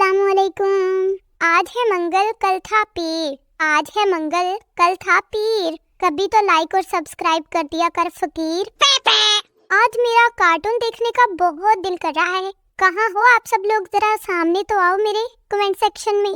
अस्सलामुअलैकुम। आज है मंगल कल था पीर, आज है मंगल कल था पीर, कभी तो लाइक और सब्सक्राइब कर दिया कर फकीर। आज मेरा कार्टून देखने का बहुत दिल कर रहा है। कहाँ हो आप सब लोग, जरा सामने तो आओ मेरे कमेंट सेक्शन में।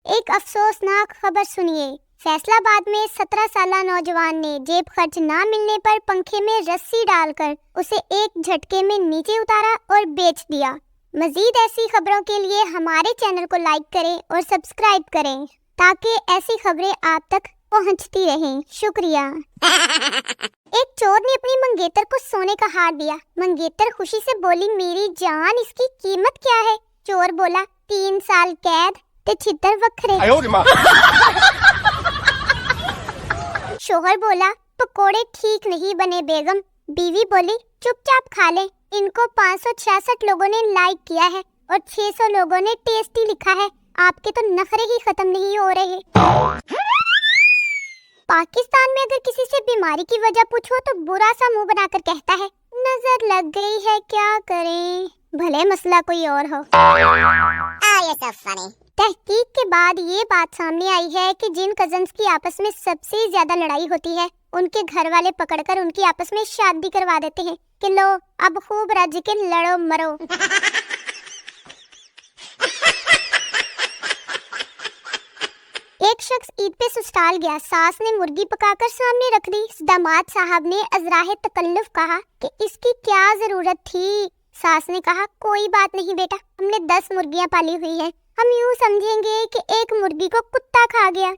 एक अफसोसनाक खबर सुनिए। फैसलाबाद में 17 साला नौजवान ने जेब खर्च ना मिलने पर पंखे में रस्सी डालकर उसे एक झटके में नीचे उतारा और बेच दिया। मजीद ऐसी खबरों के लिए हमारे चैनल को लाइक करें और सब्सक्राइब करें ताकि ऐसी खबरें आप तक पहुंचती रहें। शुक्रिया। एक चोर ने अपनी मंगेतर को सोने का हार दिया। मंगेतर खुशी से बोली, मेरी जान, इसकी कीमत क्या है? चोर बोला, 3 साल कैद ते छितर वखरे। शोहर बोला, पकोड़े ठीक नहीं बने बेगम। बीवी बोली, चुपचाप खा ले, इनको 566 लोगों ने लाइक किया है और 600 लोगों ने टेस्टी लिखा है। आपके तो नखरे ही खत्म नहीं हो रहे। पाकिस्तान में अगर किसी से बीमारी की वजह पूछो तो बुरा सा मुंह बनाकर कहता है, नजर लग गई है, क्या करें, भले मसला कोई और हो। तहकीक के बाद ये बात सामने आई है कि जिन कजन्स की आपस में सबसे ज्यादा लड़ाई होती है उनके घर वाले पकड़कर उनकी आपस में शादी करवा देते हैं कि लो अब खूब रज के लड़ो मरो। एक शख्स ईद पे ससुराल गया। सास ने मुर्गी पकाकर सामने रख दी। दामाद साहब ने अजराहे तकल्लुफ कहा कि इसकी क्या जरूरत थी। सास ने कहा, कोई बात नहीं बेटा, हमने 10 मुर्गियां पाली हुई हैं, हम यूं समझेंगे कि एक मुर्गी को कुत्ता खा गया।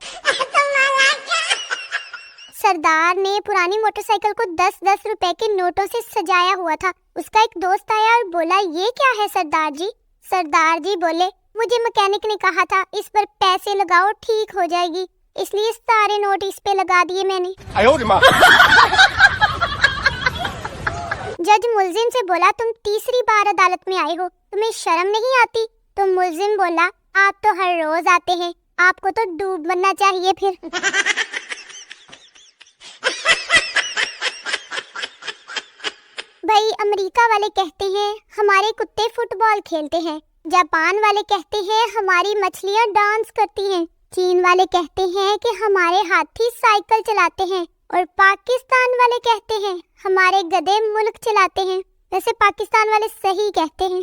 सरदार ने पुरानी मोटरसाइकिल को 10-10 रुपए के नोटों से सजाया हुआ था। उसका एक दोस्त आया और बोला, ये क्या है सरदार जी? सरदार जी बोले, मुझे मैकेनिक ने कहा था इस पर पैसे लगाओ ठीक हो जाएगी, इसलिए सारे नोट इस पे लगा दिए मैंने। जज मुल्जिम से बोला, तुम तीसरी बार अदालत में आए हो, तुम्हें शर्म नहीं आती? तो मुल्जिम बोला, आप तो हर रोज आते हैं, आपको तो डूब मरना चाहिए फिर। भाई अमेरिका वाले कहते हैं हमारे कुत्ते फुटबॉल खेलते हैं, जापान वाले कहते हैं हमारी मछलियां डांस करती हैं, चीन वाले कहते हैं कि हमारे हाथी साइकिल चलाते हैं और पाकिस्तान वाले कहते हैं हमारे गधे मुल्क चलाते हैं। वैसे पाकिस्तान वाले सही कहते हैं।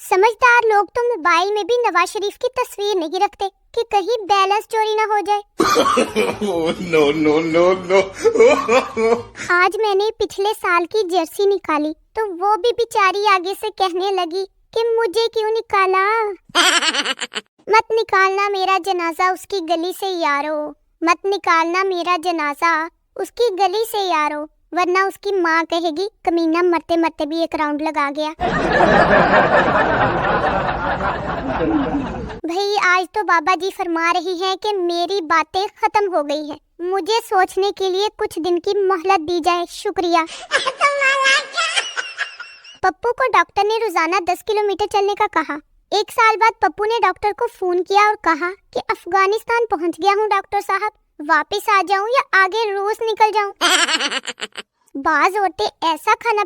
समझदार लोग तो मोबाइल में भी नवाज शरीफ की तस्वीर नहीं रखते कि कहीं बैलेंस चोरी ना हो जाए। नो। आज मैंने पिछले साल की जर्सी निकाली तो वो भी बेचारी आगे से कहने लगी कि मुझे क्यों निकाला? मत निकालना मेरा जनाजा उसकी गली से यारो, मत निकालना मेरा जनाजा उसकी गली से यारो, वरना उसकी माँ कहेगी कमीना मरते मरते भी एक राउंड लगा गया। भाई आज तो बाबा जी फरमा रही हैं कि मेरी बातें खत्म हो गई हैं, मुझे सोचने के लिए कुछ दिन की मोहलत दी जाए। शुक्रिया। पप्पू को डॉक्टर ने रोजाना 10 किलोमीटर चलने का कहा। 1 साल बाद पप्पू ने डॉक्टर को फोन किया और कहा कि अफगानिस्तान पहुंच गया हूँ डॉक्टर साहब, वापस आ जाऊं या आगे रूस निकल जाऊं? बाज औरतें ऐसा खाना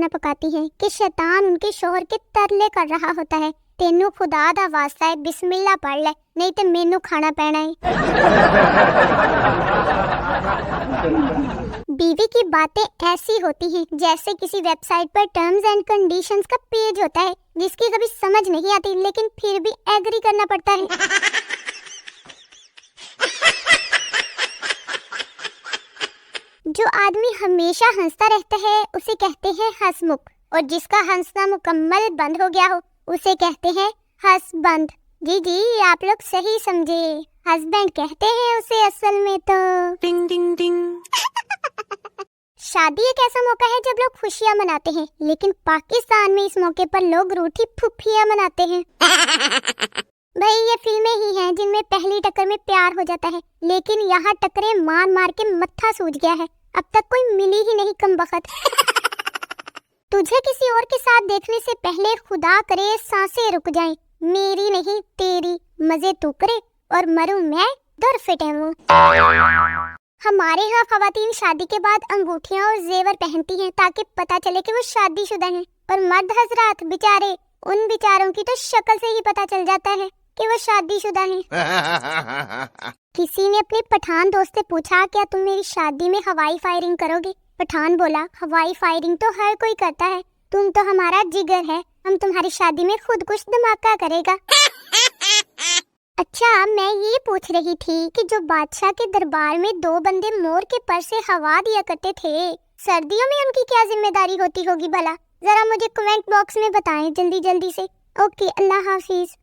पकाती हैं कि शैतान उनके शोहर के तरले कर रहा होता है, तेनू खुदा दा वास्ता है बिस्मिल्लाह पढ़ ले, नहीं तो मेनू खाना पैना है। बीवी की बातें ऐसी होती हैं जैसे किसी वेबसाइट पर टर्म्स एंड कंडीशंस का पेज होता है जिसकी कभी समझ नहीं आती लेकिन फिर भी एग्री करना पड़ता है। जो आदमी हमेशा हंसता रहता है उसे कहते हैं हंसमुख, और जिसका हंसना मुकम्मल बंद हो गया हो उसे कहते हैं हंसबंद। जी आप लोग सही समझे, हस्बैंड कहते हैं उसे असल में तो। टिंग टिंग टिंग। शादी एक ऐसा मौका है जब लोग खुशियां मनाते हैं, लेकिन पाकिस्तान में इस मौके पर लोग रूठी फुफियां मनाते हैं। भाई ये फिल्में ही हैं जिनमें पहली टक्कर में प्यार हो जाता है, लेकिन यहाँ टक्करें मार मार के मत्था सूज गया है, अब तक कोई मिली ही नहीं कमबख्त। तुझे किसी और के साथ देखने से पहले खुदा करे सांसें रुक जाएं, मेरी नहीं तेरी, मजे तू करे और मरूं मैं दर फिटे वो। हमारे यहाँ खवातीन शादी के बाद अंगूठियाँ और जेवर पहनती हैं ताकि पता चले कि वो शादीशुदा हैं। और मर्द हजरात बेचारे, उन बेचारों की तो शक्ल से ही पता चल जाता है कि वो शादीशुदा हैं। किसी ने अपने पठान दोस्त से पूछा, क्या तुम मेरी शादी में हवाई फायरिंग करोगे? पठान बोला, हवाई फायरिंग तो हर कोई करता है, तुम तो हमारा जिगर है, हम तुम्हारी शादी में खुद कुछ धमाका करेगा। अच्छा, मैं ये पूछ रही थी कि जो बादशाह के दरबार में 2 बंदे मोर के पर से हवा दिया करते थे, सर्दियों में उनकी क्या जिम्मेदारी होती होगी भला? जरा मुझे कमेंट बॉक्स में बताएं जल्दी जल्दी से। ओके, अल्लाह हाफिज।